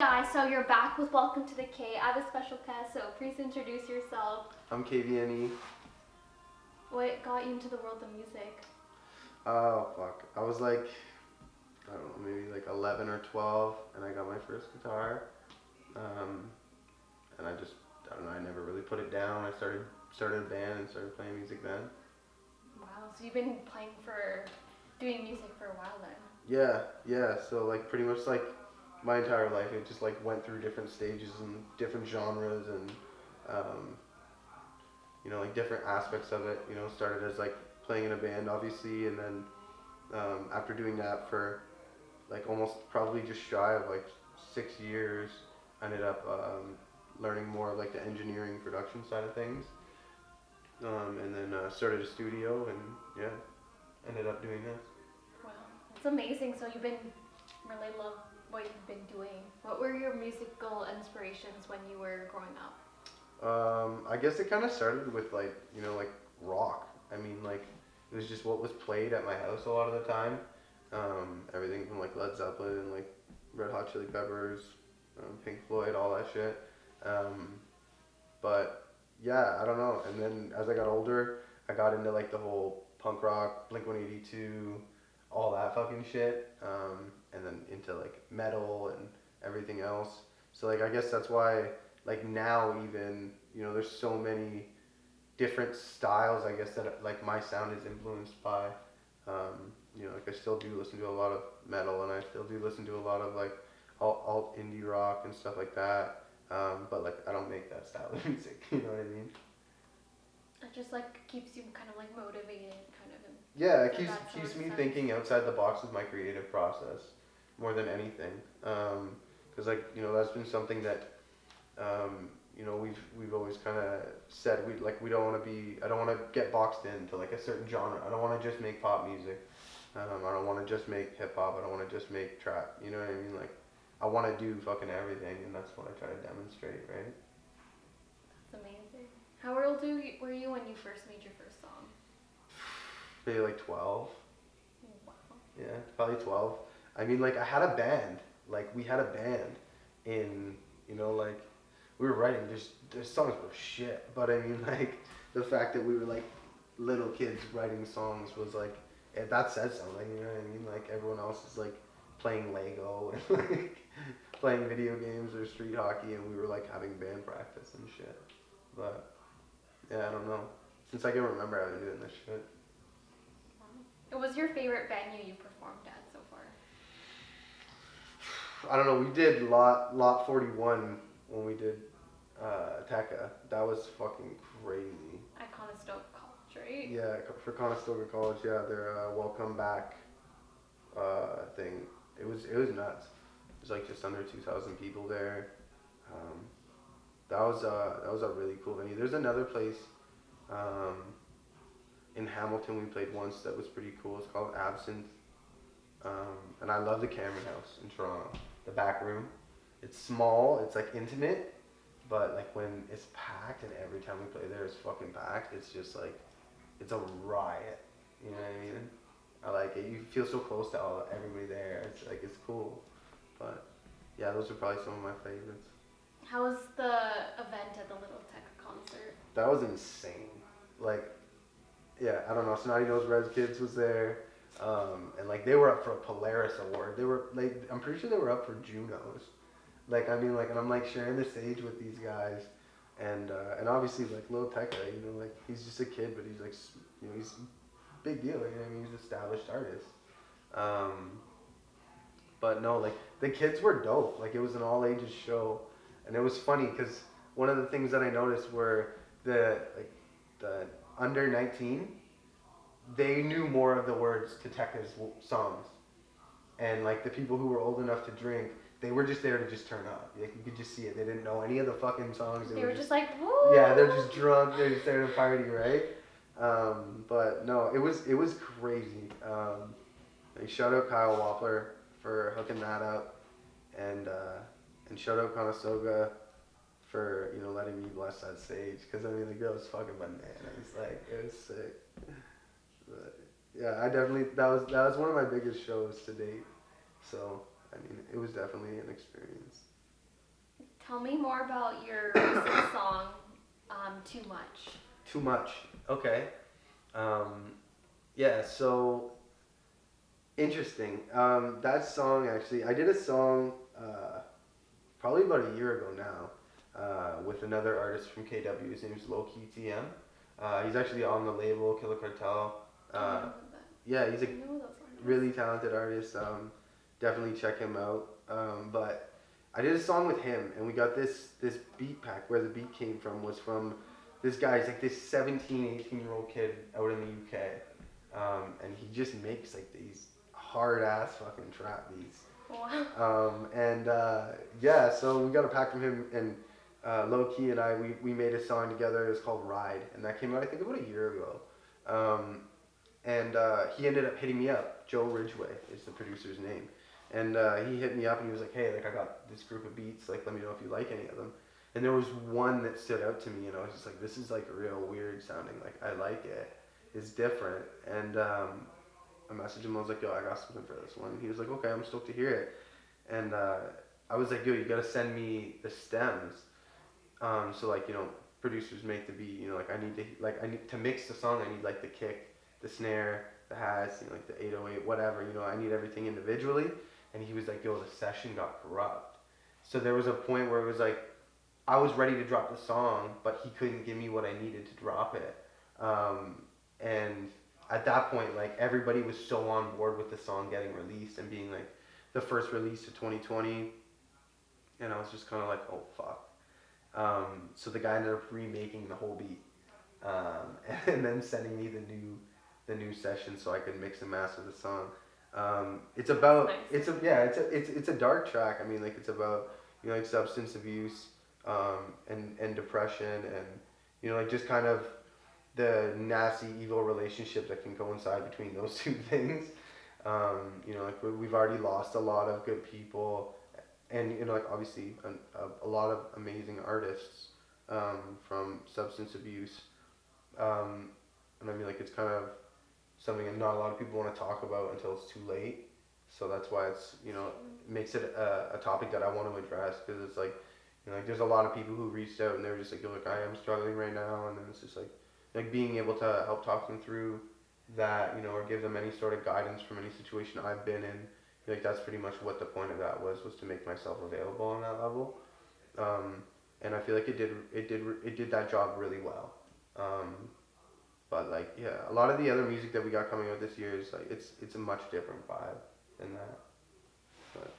Guys, so you're back with Welcome to the K. I have a special guest, so please introduce yourself. I'm KVNE. What got you into the world of music? Oh, fuck. I was like, I don't know, maybe like 11 or 12, and I got my first guitar. And I don't know, I never really put it down. I started a band and started playing music then. Wow, so you've been doing music for a while then. Yeah. So like pretty much like my entire life, it just like went through different stages and different genres and um, like different aspects of it. Started as like playing in a band, obviously, and then after doing that for like almost probably just shy of like 6 years, I ended up learning more of like the engineering production side of things, and then started a studio and yeah, ended up doing this. Wow, that's amazing. So you've been really love what you've been doing. What were your musical inspirations when you were growing up? I guess it kind of started with like like rock. I mean like it was just what was played at my house a lot of the time. Everything from like Led Zeppelin and like Red Hot Chili Peppers, Pink Floyd, all that shit. Um, but yeah, I don't know. And then as I got older, I got into like the whole punk rock, Blink 182, all that fucking shit. And then into like metal and everything else. So like I guess that's why like now even there's so many different styles I guess that like my sound is influenced by. Like I still do listen to a lot of metal and I still do listen to a lot of like alt indie rock and stuff like that. But like I don't make that style of music. You know what I mean? It just like keeps you kind of like motivated, kind of. Yeah, it keeps me thinking outside the box with my creative process more than anything. Because like that's been something that we've always kind of said we don't want to be. I don't want to get boxed into like a certain genre. I don't want to just make pop music. I don't want to just make hip hop. I don't want to just make trap. You know what I mean? Like I want to do fucking everything, and that's what I try to demonstrate, right? That's amazing. How old were you when you first made your first song? Maybe like 12. Wow. Yeah, probably 12. I mean, like I had a band. Like we had a band in like we were writing. Their songs were shit, but I mean like the fact that we were like little kids writing songs was like that says something. You know what I mean? Like everyone else is like playing Lego and like playing video games or street hockey, and we were like having band practice and shit. But yeah, I don't know. Since I can remember, I've been doing this shit. What was your favorite venue you performed at so far? I don't know. We did lot 41 when we did Tekka. That was fucking crazy. At Conestoga College, right? Yeah, for Conestoga College. Yeah, their welcome back thing. It was nuts. It was like just under 2,000 people there. Um, that was a really cool venue. There's another place in Hamilton we played once that was pretty cool. It's called Absinthe. And I love the Cameron House in Toronto. The back room. It's small. It's like intimate, but like when it's packed and every time we play there it's fucking packed. It's just like it's a riot. You know what I mean? I like it. You feel so close to everybody there. It's like it's cool. But yeah, those are probably some of my favorites. How was the event at the Little Tech concert? That was insane. Like, yeah, I don't know. Snotty Nose Rez Kids was there. And like they were up for a Polaris Award. They were like, I'm pretty sure they were up for Junos. Like I mean like, and I'm like sharing the stage with these guys, and obviously like Lil Tecca, like he's just a kid, but he's like he's a big deal. You know what I mean? He's an established artist. But no, like the kids were dope. Like it was an all ages show, and it was funny because one of the things that I noticed were the under 19, they knew more of the words to Tekka's songs, and like the people who were old enough to drink, they were just there to just turn up. Like you could just see it. They didn't know any of the fucking songs. They were just like, woo! Yeah, they're just drunk. They're just there to party, right? But no, it was crazy. Like shout out Kyle Wappler for hooking that up, and shout out Conestoga for letting me bless that stage, because I mean the girl was fucking bananas. Like it was sick. But yeah, I definitely that was one of my biggest shows to date. So I mean it was definitely an experience. Tell me more about your recent song, Too Much. Too much. Okay. Yeah. So interesting. That song actually, I did a song probably about a year ago now with another artist from KW. His name's Low Key TM. He's actually on the label Killer Cartel. I know that. Yeah, he's a I know that song. really talented artist. Definitely check him out. But I did a song with him, and we got this beat pack. Where the beat came from was from this guy. He's like this 17, 18-year-old kid out in the UK, and he just makes like these hard ass fucking trap beats. Wow. Yeah, so we got a pack from him, and Low Key and I we made a song together. It was called Ride, and that came out I think about a year ago. He ended up hitting me up. Joe Ridgway is the producer's name. And he hit me up and he was like, hey, like I got this group of beats, like let me know if you like any of them. And there was one that stood out to me and I was just like, this is like real weird sounding, like I like it. It's different. And I messaged him, I was like, yo, I got something for this one. He was like, okay, I'm stoked to hear it. And I was like, yo, you gotta send me the stems. So like, you know, producers make the beat, you know, like I need to mix the song, I need like the kick, the snare, the hats, you know, like the 808, whatever, you know, I need everything individually. And he was like, yo, the session got corrupt. So there was a point where it was like, I was ready to drop the song, but he couldn't give me what I needed to drop it. And at that point, like everybody was so on board with the song getting released and being like the first release of 2020. And I was just kind of like, oh, fuck. So the guy ended up remaking the whole beat. And then sending me the new session so I could mix and master the song. It's about Nice. it's a dark track. I mean, like it's about, you know, like substance abuse, and depression, and you know, like just kind of the nasty evil relationship that can coincide between those two things. You know, like we've already lost a lot of good people, and you know, like obviously a lot of amazing artists from substance abuse. And I mean, like it's kind of something that not a lot of people want to talk about until it's too late. So that's why it's, you know, makes it a topic that I want to address, because it's like, you know, like there's a lot of people who reached out and they were just like, yo, look, I am struggling right now, and then it's just like being able to help talk them through that, you know, or give them any sort of guidance from any situation I've been in. Like that's pretty much what the point of that was to make myself available on that level. And I feel like it did that job really well. But like, yeah, a lot of the other music that we got coming out this year is like it's a much different vibe than that. But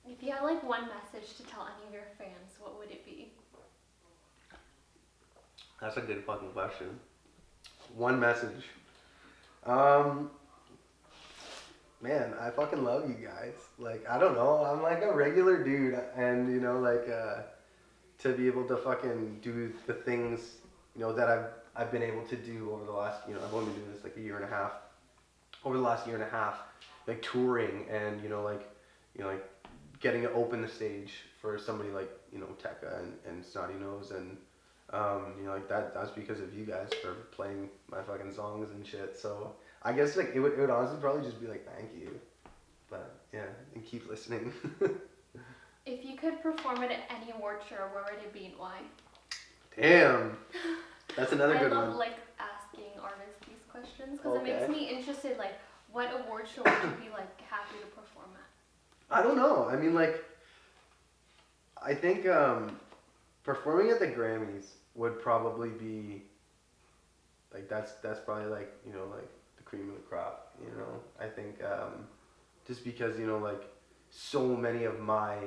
If you had like one message to tell any of your fans, what would it be? that's a good fucking question. One message. Man, I fucking love you guys. Like, I don't know, I'm like a regular dude, and you know, like to be able to fucking do the things, you know, that I've been able to do over the last, you know, I've only been doing this like a year and a half. Over the last year and a half, like touring and, you know, like getting to open the stage for somebody like, you know, Tekka and Snotty Nose, and you know, like that's because of you guys for playing my fucking songs and shit. So I guess like it would honestly probably just be like thank you. But yeah, and keep listening. If you could perform it at any award show, where would it be and why? Damn. That's another good I love one. like asking artists these questions because Okay. it makes me interested. Like, what award show would you be like happy to perform at? I don't know. I mean, like, I think performing at the Grammys would probably be like that's probably like, you know, like the cream of the crop. You know, I think just because, you know, like so many of my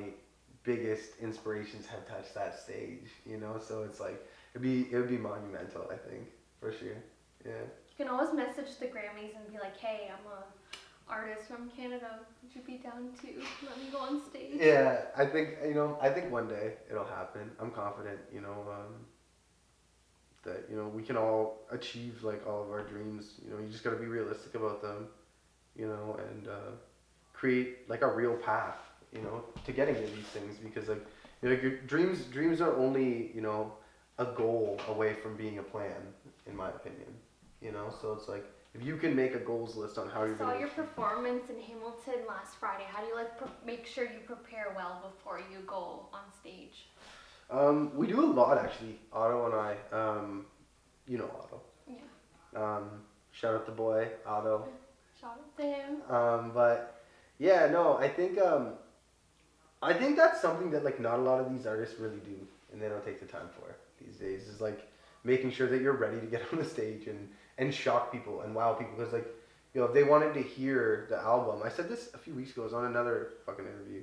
biggest inspirations have touched that stage. You know, so it's like it would be monumental. I think for sure. Yeah. You can always message the Grammys and be like, hey, I'm a artist from Canada. Would you be down to let me go on stage? Yeah, I think one day it'll happen. I'm confident, you know, that, you know, we can all achieve like all of our dreams. You know, you just gotta be realistic about them, you know, and create like a real path, you know, to getting to these things, because like, you know, like your dreams are only, you know, a goal away from being a plan, in my opinion. You know, so it's like if you can make a goals list on how you're Saw gonna your achieve. performance in Hamilton last Friday. How do you like make sure you prepare well before you go on stage? We do a lot actually. Otto and I. You know Otto. Yeah. Shout out the boy Otto. Shout out to him. But yeah, no, I think that's something that like not a lot of these artists really do, and they don't take the time for these days. Is like making sure that you're ready to get on the stage and shock people and wow people, because like, you know, if they wanted to hear the album, I said this a few weeks ago, I was on another fucking interview.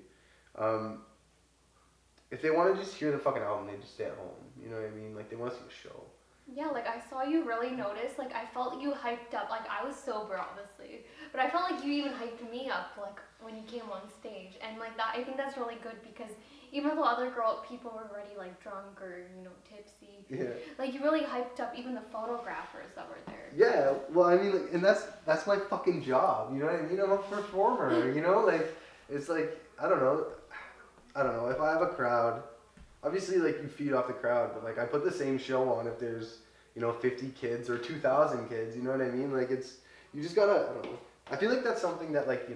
If they want to just hear the fucking album, they just stay at home. You know what I mean? Like they want to see the show. Yeah, like I saw you really notice. Like I felt you hyped up. Like I was sober, obviously, but I felt like you even hyped me up. Like when you came on stage, and like that, I think that's really good because even though other people were already like drunk or tipsy, Yeah. like you really hyped up even the photographers that were there. Yeah. Well, I mean, like, and that's my fucking job. You know what I mean? I'm a performer. You know, like it's like I don't know. If I have a crowd, obviously like you feed off the crowd, but like I put the same show on if there's 50 kids or 2,000 kids. You know what I mean? Like you just gotta. I don't know. I feel like that's something that like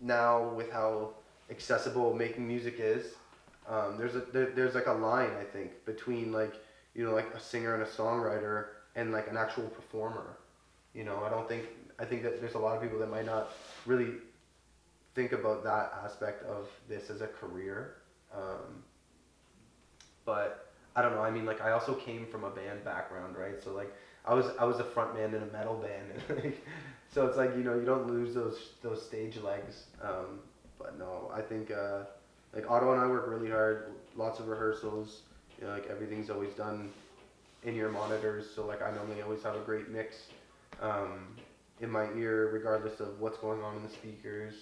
now with how accessible making music is, there's like a line I think between like like a singer and a songwriter and like an actual performer. I think that there's a lot of people that might not really think about that aspect of this as a career. But I don't know. I mean, like I also came from a band background, right? So like I was a front man in a metal band, and like, so it's like you don't lose those stage legs. But no, I think like Otto and I work really hard. Lots of rehearsals. Like everything's always done in ear monitors. So like I normally always have a great mix in my ear, regardless of what's going on in the speakers.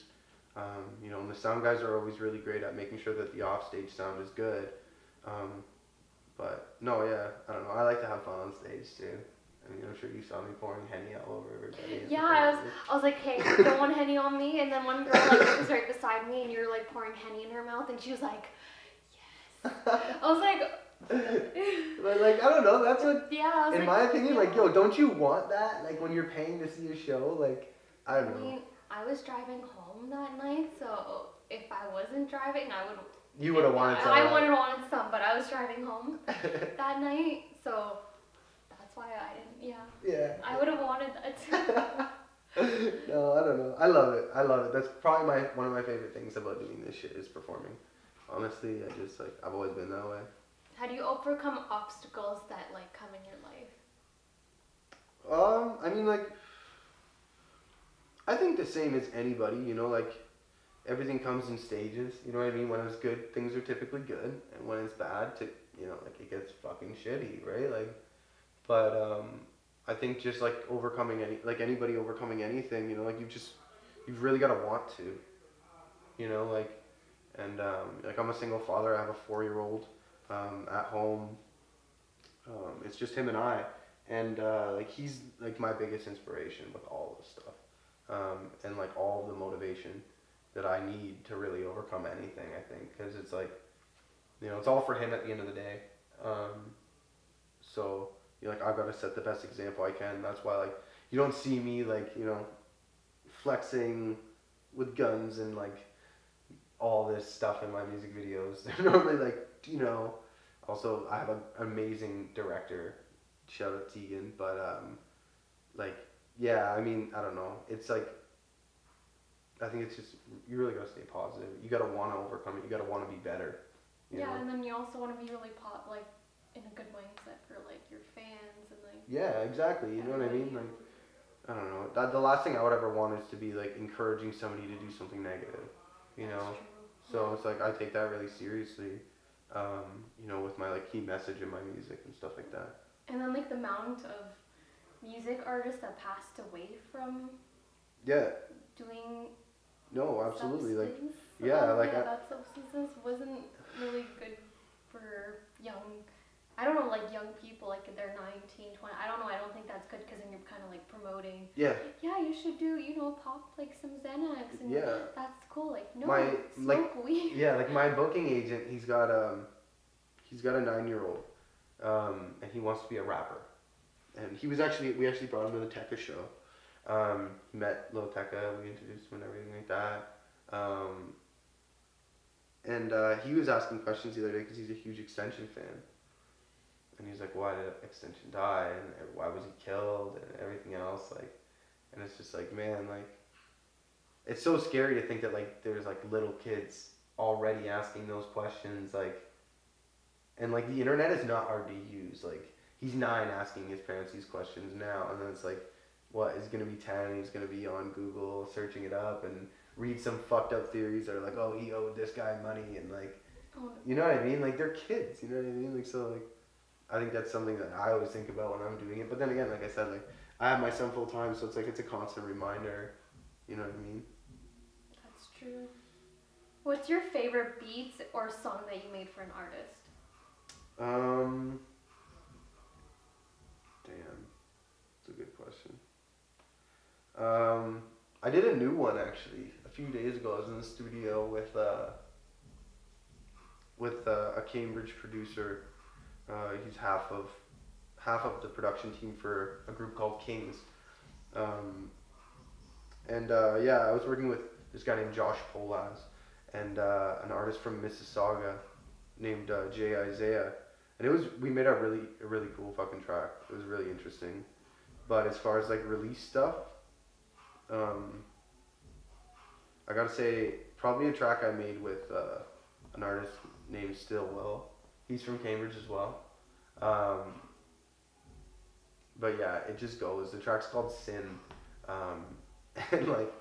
And the sound guys are always really great at making sure that the offstage sound is good. But no, yeah, I don't know. I like to have fun on stage too. I mean, I'm sure you saw me pouring Henny all over everybody. Yeah, I was like, hey, you don't want Henny on me? And then one girl like was right beside me, and you were like pouring Henny in her mouth, and she was like, yes. I was like. But like I don't know. That's what. Yeah. I was in my opinion, like yo, don't you want that? Like when you're paying to see a show, like I don't know. I mean, I was driving home that night, so if I wasn't driving, I would. You would have wanted some. I would have wanted some, but I was driving home that night, so that's why I didn't. Yeah. Yeah. I would have wanted that too. No, I don't know. I love it. That's probably one of my favorite things about doing this shit is performing. Honestly, I've always been that way. How do you overcome obstacles that like come in your life? I mean, like, I think the same as anybody. Like. Everything comes in stages, you know what I mean? When it's good, things are typically good, and when it's bad, like it gets fucking shitty, right? Like, but I think just like overcoming anybody overcoming anything, like you've really got to want to, like, and like I'm a single father. I have a 4-year-old at home. It's just him and I, and like he's like my biggest inspiration with all this stuff, and like all the motivation that I need to really overcome anything, I think, because it's like, it's all for him at the end of the day. So, like, I've got to set the best example I can. That's why, like, you don't see me, like, flexing with guns and, like, all this stuff in my music videos. They're normally, like, also, I have an amazing director, shout out Tegan, but, like, yeah, I mean, I don't know. It's, like, I think it's just, you really gotta stay positive. You gotta want to overcome it. You gotta want to be better. You know? And then you also want to be really like in a good mindset for like your fans and like. Yeah, exactly. You know what I mean? Like, I don't know. The last thing I would ever want is to be like encouraging somebody to do something negative. You know. So it's like I take that really seriously. With my like key message in my music and stuff like that. And then like the amount of music artists that passed away from. Yeah. Doing. No, absolutely. Substance. That substances wasn't really good for young. I don't know, like young people, like they're 19, 20. I don't know. I don't think that's good because then you're kind of like promoting. Yeah. Yeah, you should do, pop like some Xanax and that's cool. Like no, smoke weed. Yeah, like my booking agent, he's got a 9-year-old, and he wants to be a rapper, and we actually brought him to the Tekka show. Met Lil Tekka, we introduced him and everything like that. And he was asking questions the other day because he's a huge Extension fan. And he's like, why did Extension die? And why was he killed? And everything else. Like, and it's just like, man, like, it's so scary to think that, like, there's, like, little kids already asking those questions. Like, and, like, the internet is not hard to use. Like, he's 9 asking his parents these questions now. And then it's like, what, he's going to be 10 and he's going to be on Google searching it up and read some fucked up theories that are like, oh, he owed this guy money. And, like, you know what I mean? Like, they're kids, you know what I mean? Like, so, like, I think that's something that I always think about when I'm doing it. But then again, like I said, like, I have my son full time, so it's like it's a constant reminder. You know what I mean? That's true. What's your favorite beats or song that you made for an artist? Damn, that's a good question. I did a new one actually a few days ago. I was in the studio with a Cambridge producer. He's half of the production team for a group called Kings. Yeah, I was working with this guy named Josh Polaz and an artist from Mississauga named Jay Isaiah. And we made a really cool fucking track. It was really interesting. But as far as like release stuff, I gotta say probably a track I made with an artist named Stillwell. He's from Cambridge as well. But yeah, it just goes. The track's called Sin. And like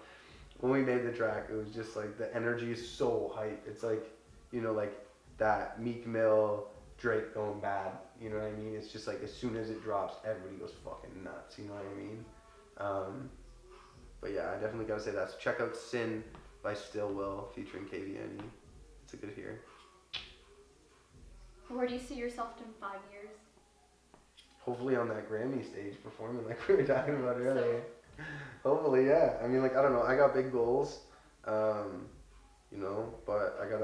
when we made the track, it was just like the energy is so hype. It's like, you know, like that Meek Mill, Drake going bad. You know what I mean? It's just like as soon as it drops, everybody goes fucking nuts. You know what I mean? But yeah, I definitely gotta say that. So check out Sin by Stillwell featuring KVNE. It's a good hear. Where do you see yourself in 5 years? Hopefully on that Grammy stage performing like we were talking about earlier. Hopefully, yeah. I mean, like, I don't know. I got big goals, you know, but I got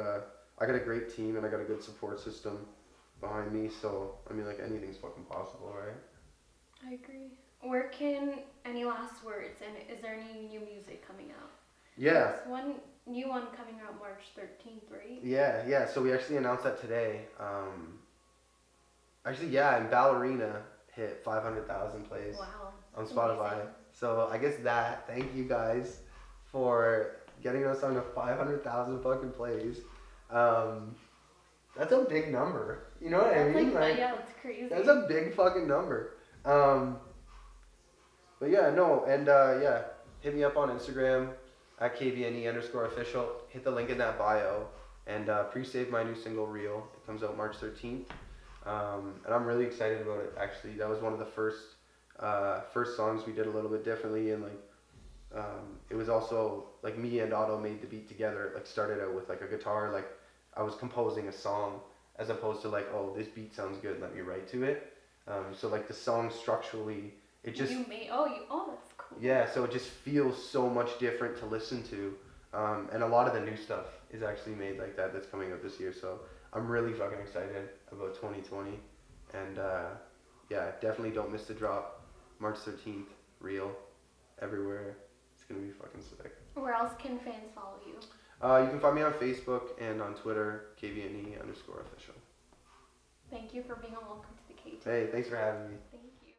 a great team and I got a good support system behind me. So, I mean, like, anything's fucking possible, right? I agree. Any last words, and is there any new music coming out? Yeah. There's one new one coming out March 13th, right? Yeah. So we actually announced that today. And Ballerina hit 500,000 plays on Spotify. Amazing. So I guess thank you guys for getting us on to 500,000 fucking plays. That's a big number. You know what I mean? Like, yeah, that's crazy. That's a big fucking number. But yeah, no, and yeah, hit me up on Instagram at KVNE_official. Hit the link in that bio and pre-save my new single Real. It comes out March 13th. And I'm really excited about it. Actually, that was one of the first songs we did a little bit differently, and like it was also like me and Otto made the beat together. It like started out with like a guitar, like I was composing a song as opposed to like, oh, this beat sounds good, let me write to it. So like the song structurally, it just that's cool. Yeah, so it just feels so much different to listen to, and a lot of the new stuff is actually made like that. That's coming out this year. So I'm really fucking excited about 2020, and yeah, definitely don't miss the drop. March 13th, Real, everywhere. It's gonna be fucking sick. Where else can fans follow you? You can find me on Facebook and on Twitter, KVNE_official. Thank you for being on Welcome to the K. Hey, thanks for having me. Thank you.